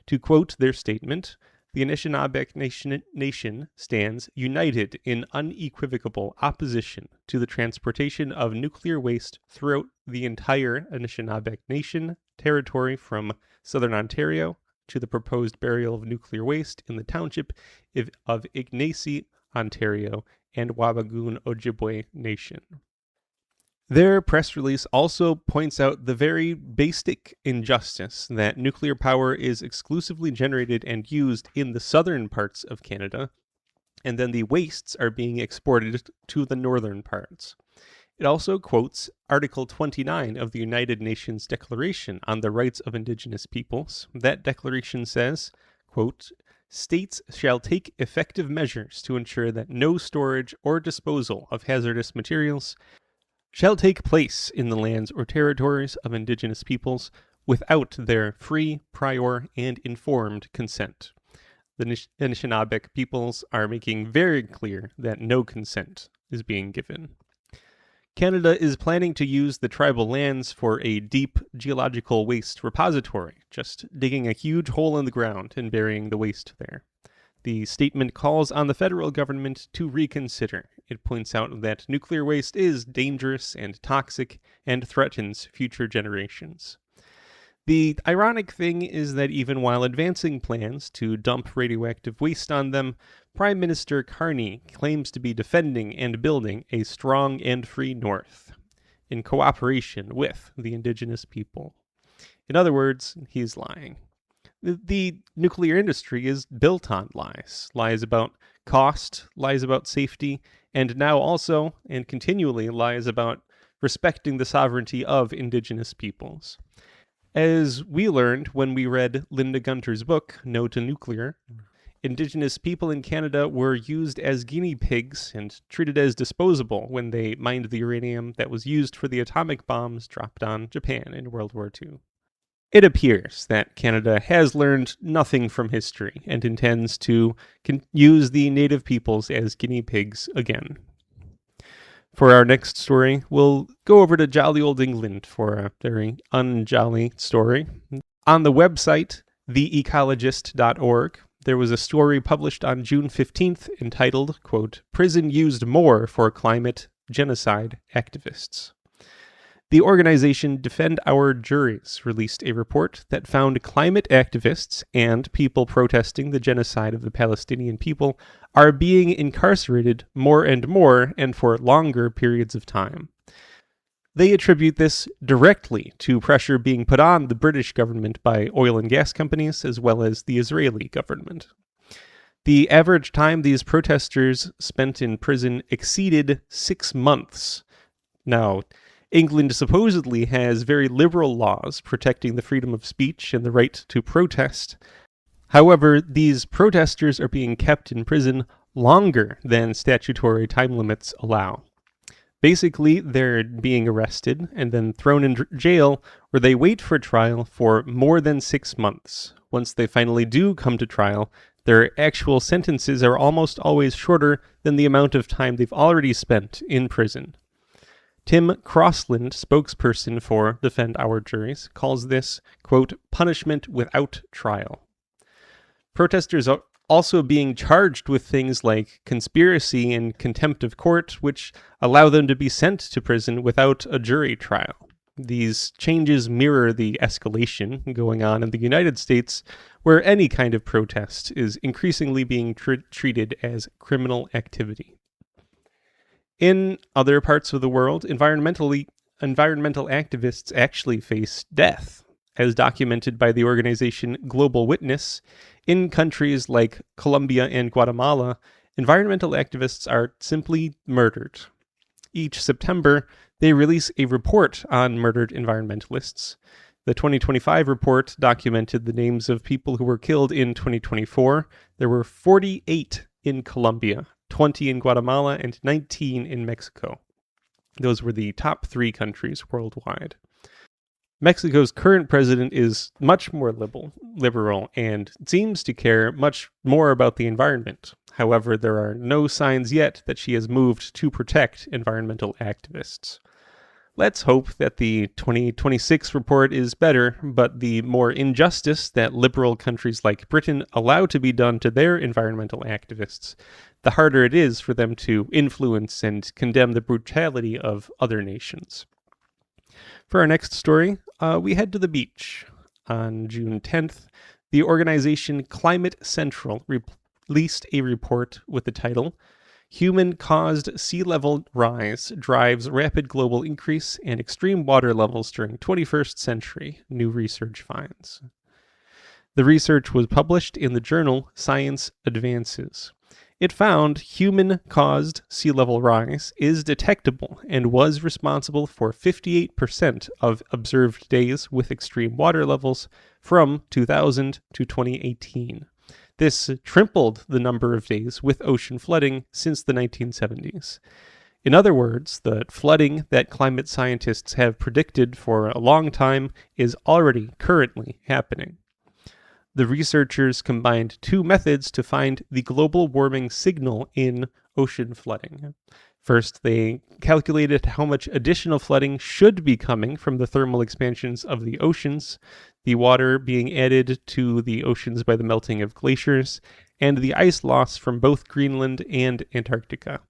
To quote their statement, the Anishinaabe Nation stands united in unequivocal opposition to the transportation of nuclear waste throughout the entire Anishinaabe Nation territory from southern Ontario to the proposed burial of nuclear waste in the township of Ignacy, Ontario, and Wabagoon Ojibwe Nation. Their press release also points out the very basic injustice that nuclear power is exclusively generated and used in the southern parts of Canada, and then the wastes are being exported to the northern parts. It also quotes Article 29 of the United Nations Declaration on the Rights of Indigenous Peoples. That declaration says, quote, "States shall take effective measures to ensure that no storage or disposal of hazardous materials shall take place in the lands or territories of Indigenous peoples without their free, prior, and informed consent." The Anishinaabe peoples are making very clear that no consent is being given. Canada is planning to use the tribal lands for a deep geological waste repository, just digging a huge hole in the ground and burying the waste there. The statement calls on the federal government to reconsider. It points out that nuclear waste is dangerous and toxic and threatens future generations. The ironic thing is that even while advancing plans to dump radioactive waste on them, Prime Minister Carney claims to be defending and building a strong and free North, in cooperation with the Indigenous people. In other words, he's lying. The nuclear industry is built on lies. Lies about cost, lies about safety, and now also, and continually, lies about respecting the sovereignty of Indigenous peoples. As we learned when we read Linda Gunter's book, No to Nuclear, Indigenous people in Canada were used as guinea pigs and treated as disposable when they mined the uranium that was used for the atomic bombs dropped on Japan in World War II. It appears that Canada has learned nothing from history and intends to use the native peoples as guinea pigs again. For our next story, we'll go over to jolly old England for a very unjolly story. On the website, theecologist.org, there was a story published on June 15th entitled, quote, "Prison Used More for Climate Genocide Activists." The organization Defend Our Juries released a report that found climate activists and people protesting the genocide of the Palestinian people are being incarcerated more and for longer periods of time. They attribute this directly to pressure being put on the British government by oil and gas companies as well as the Israeli government. The average time these protesters spent in prison exceeded 6 months. Now, England supposedly has very liberal laws protecting the freedom of speech and the right to protest. However, these protesters are being kept in prison longer than statutory time limits allow. Basically, they're being arrested and then thrown in jail where they wait for trial for more than 6 months. Once they finally do come to trial, their actual sentences are almost always shorter than the amount of time they've already spent in prison. Tim Crossland, spokesperson for Defend Our Juries, calls this, quote, "punishment without trial." Protesters are also being charged with things like conspiracy and contempt of court, which allow them to be sent to prison without a jury trial. These changes mirror the escalation going on in the United States, where any kind of protest is increasingly being treated as criminal activity. In other parts of the world, environmental activists actually face death, as documented by the organization Global Witness. In countries like Colombia and Guatemala, environmental activists are simply murdered. Each September, they release a report on murdered environmentalists. The 2025 report documented the names of people who were killed in 2024. There were 48 in Colombia, 20 in Guatemala, and 19 in Mexico. Those were the top 3 countries worldwide. Mexico's current president is much more liberal and seems to care much more about the environment. However, there are no signs yet that she has moved to protect environmental activists. Let's hope that the 2026 report is better, but the more injustice that liberal countries like Britain allow to be done to their environmental activists, the harder it is for them to influence and condemn the brutality of other nations. For our next story, we head to the beach. On June 10th, the organization Climate Central released a report with the title, Human-Caused Sea Level Rise Drives Rapid Global Increase and Extreme Water Levels During 21st Century, New Research Finds. The research was published in the journal Science Advances. It found human-caused sea level rise is detectable and was responsible for 58% of observed days with extreme water levels from 2000 to 2018. This tripled the number of days with ocean flooding since the 1970s. In other words, the flooding that climate scientists have predicted for a long time is already currently happening. The researchers combined 2 methods to find the global warming signal in ocean flooding. First, they calculated how much additional flooding should be coming from the thermal expansions of the oceans, the water being added to the oceans by the melting of glaciers, and the ice loss from both Greenland and Antarctica.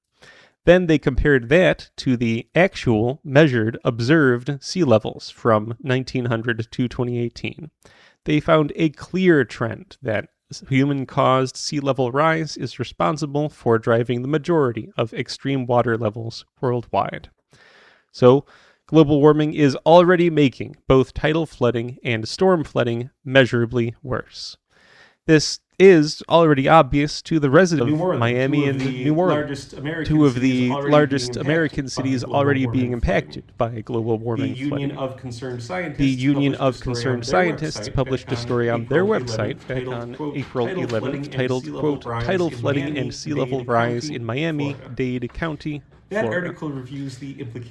Then they compared that to the actual, measured, observed sea levels from 1900 to 2018. They found a clear trend that human-caused sea level rise is responsible for driving the majority of extreme water levels worldwide. So, global warming is already making both tidal flooding and storm flooding measurably worse. This is already obvious to the residents of Miami and New Orleans, 2 of the largest American cities already being impacted by global warming flooding. The Union of Concerned Scientists published a story on their website back on April 11th titled, quote, Tidal Flooding and Sea Level Rise in Miami-Dade County, Florida.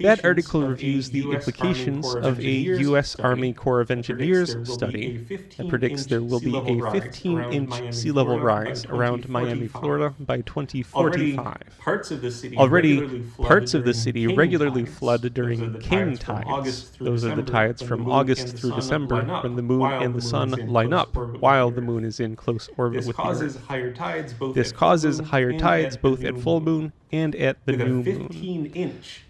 That article reviews the implications of a U.S. Army Corps of Engineers study that predicts there will be a 15-inch sea level rise around Miami, Florida by 2045. Already, parts of the city regularly flood during king tides. Those are the tides from August through December when the moon and the sun line up while the moon is in close orbit with the Earth. This causes higher tides both at full moon and at the new moon.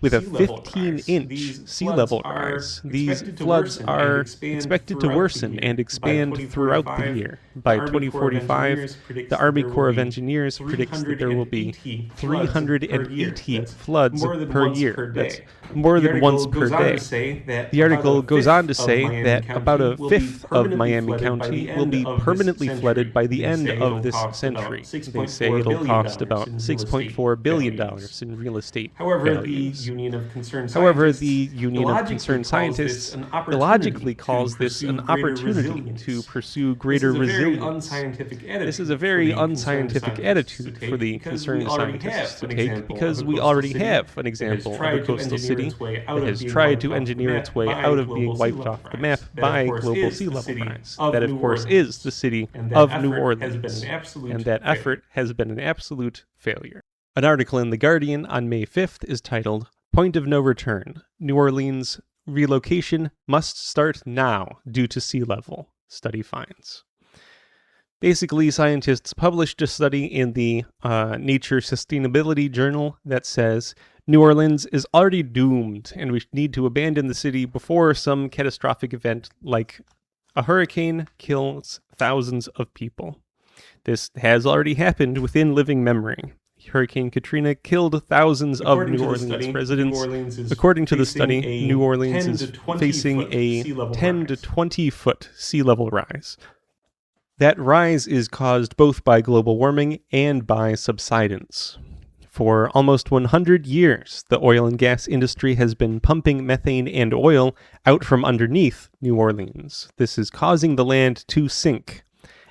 With a 15-inch sea level rise, these floods are expected to worsen and expand throughout the year. By 2045, the Army Corps of Engineers predicts that there will be 380 floods per year. That's more than once per day. The article goes on to say that about a fifth of Miami County will be permanently flooded by the end of this century. They say it'll cost about $6.4 billion in real estate values. However, the Union of Concerned Scientists illogically calls this an opportunity to pursue greater resilience. This is a very unscientific attitude for the concerned scientists to take because we already have an example of a coastal city that has tried to engineer its way out of being wiped off the map by global sea level rise. That, of course, is the city of New Orleans, and that effort has been an absolute failure. An article in The Guardian on May 5th is titled, Point of No Return. New Orleans relocation must start now due to sea level, study finds. Basically, scientists published a study in the Nature Sustainability Journal that says New Orleans is already doomed and we need to abandon the city before some catastrophic event like a hurricane kills thousands of people. This has already happened within living memory. Hurricane Katrina killed thousands of New Orleans residents. According to the study, New Orleans is facing a 10 to 20 foot sea level rise. That rise is caused both by global warming and by subsidence. For almost 100 years, the oil and gas industry has been pumping methane and oil out from underneath New Orleans. This is causing the land to sink.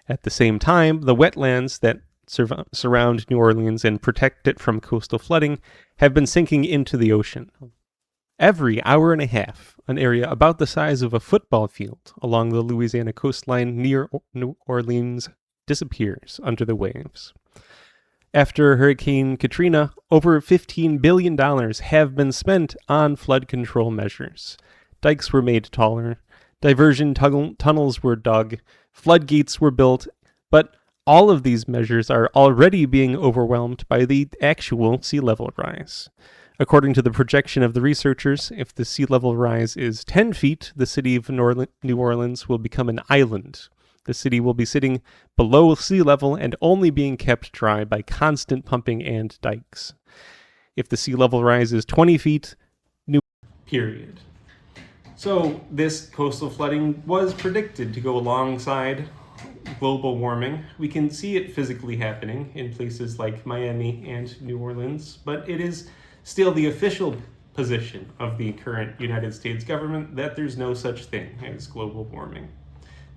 At the same time, the wetlands that surround New Orleans and protect it from coastal flooding have been sinking into the ocean. Every hour and a half, an area about the size of a football field along the Louisiana coastline near New Orleans disappears under the waves. After Hurricane Katrina, over $15 billion have been spent on flood control measures. Dikes were made taller, diversion tunnels were dug, floodgates were built, but all of these measures are already being overwhelmed by the actual sea level rise. According to the projection of the researchers, if the sea level rise is 10 feet, the city of New Orleans will become an island. The city will be sitting below sea level and only being kept dry by constant pumping and dikes. If the sea level rise is 20 feet, period. So this coastal flooding was predicted to go alongside global warming. We can see it physically happening in places like Miami and New Orleans, but it is still the official position of the current United States government that there's no such thing as global warming.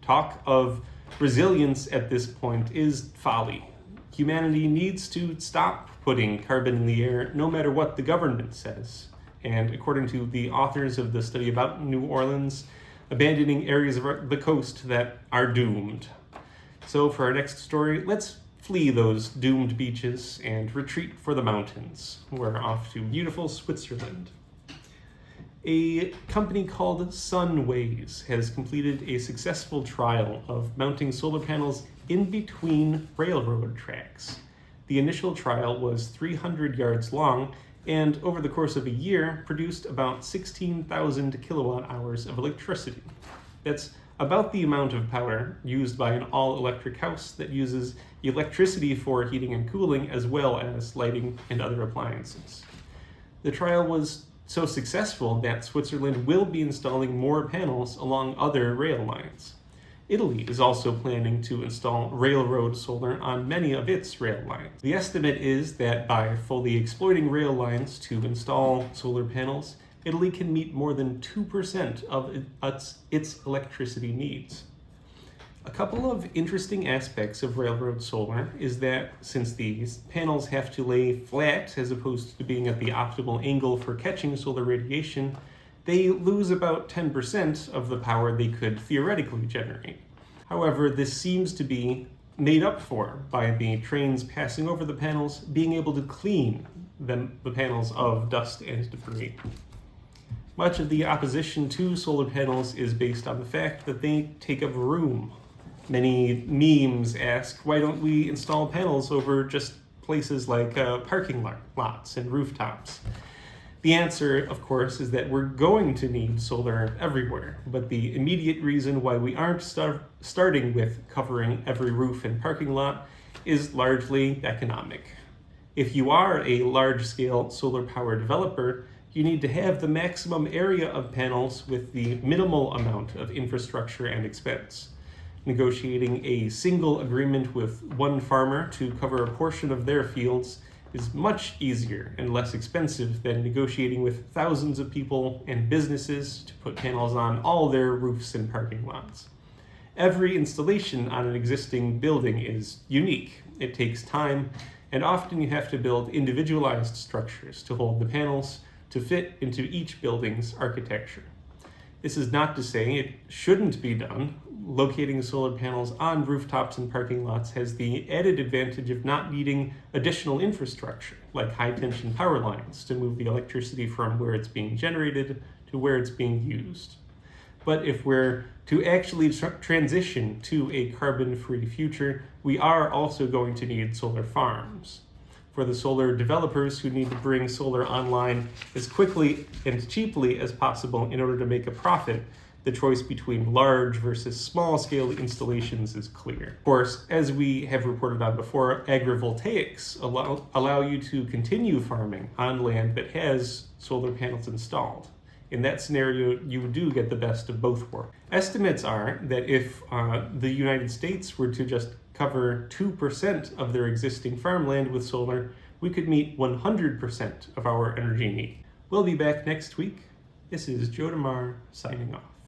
Talk of resilience at this point is folly. Humanity needs to stop putting carbon in the air no matter what the government says. And according to the authors of the study about New Orleans, abandoning areas of the coast that are doomed. So for our next story, let's flee those doomed beaches and retreat for the mountains. We're off to beautiful Switzerland. A company called Sunways has completed a successful trial of mounting solar panels in between railroad tracks. The initial trial was 300 yards long and over the course of a year produced about 16,000 kilowatt hours of electricity. That's about the amount of power used by an all-electric house that uses electricity for heating and cooling as well as lighting and other appliances. The trial was so successful that Switzerland will be installing more panels along other rail lines. Italy is also planning to install railroad solar on many of its rail lines. The estimate is that by fully exploiting rail lines to install solar panels, Italy can meet more than 2% of its electricity needs. A couple of interesting aspects of railroad solar is that since these panels have to lay flat as opposed to being at the optimal angle for catching solar radiation, they lose about 10% of the power they could theoretically generate. However, this seems to be made up for by the trains passing over the panels being able to clean the panels of dust and debris. Much of the opposition to solar panels is based on the fact that they take up room. Many memes ask, why don't we install panels over just places like parking lots and rooftops? The answer, of course, is that we're going to need solar everywhere, but the immediate reason why we aren't starting with covering every roof and parking lot is largely economic. If you are a large-scale solar power developer, you need to have the maximum area of panels with the minimal amount of infrastructure and expense. Negotiating a single agreement with one farmer to cover a portion of their fields is much easier and less expensive than negotiating with thousands of people and businesses to put panels on all their roofs and parking lots. Every installation on an existing building is unique. It takes time, and often you have to build individualized structures to hold the panels to fit into each building's architecture. This is not to say it shouldn't be done. Locating solar panels on rooftops and parking lots has the added advantage of not needing additional infrastructure, like high-tension power lines to move the electricity from where it's being generated to where it's being used. But if we're to actually transition to a carbon-free future, we are also going to need solar farms. For the solar developers who need to bring solar online as quickly and cheaply as possible in order to make a profit, the choice between large versus small scale installations is clear. Of course, as we have reported on before, agrivoltaics allow you to continue farming on land that has solar panels installed. In that scenario, you do get the best of both worlds. Estimates are that if the United States were to just cover 2% of their existing farmland with solar, we could meet 100% of our energy need. We'll be back next week. This is Joe DeMare signing off.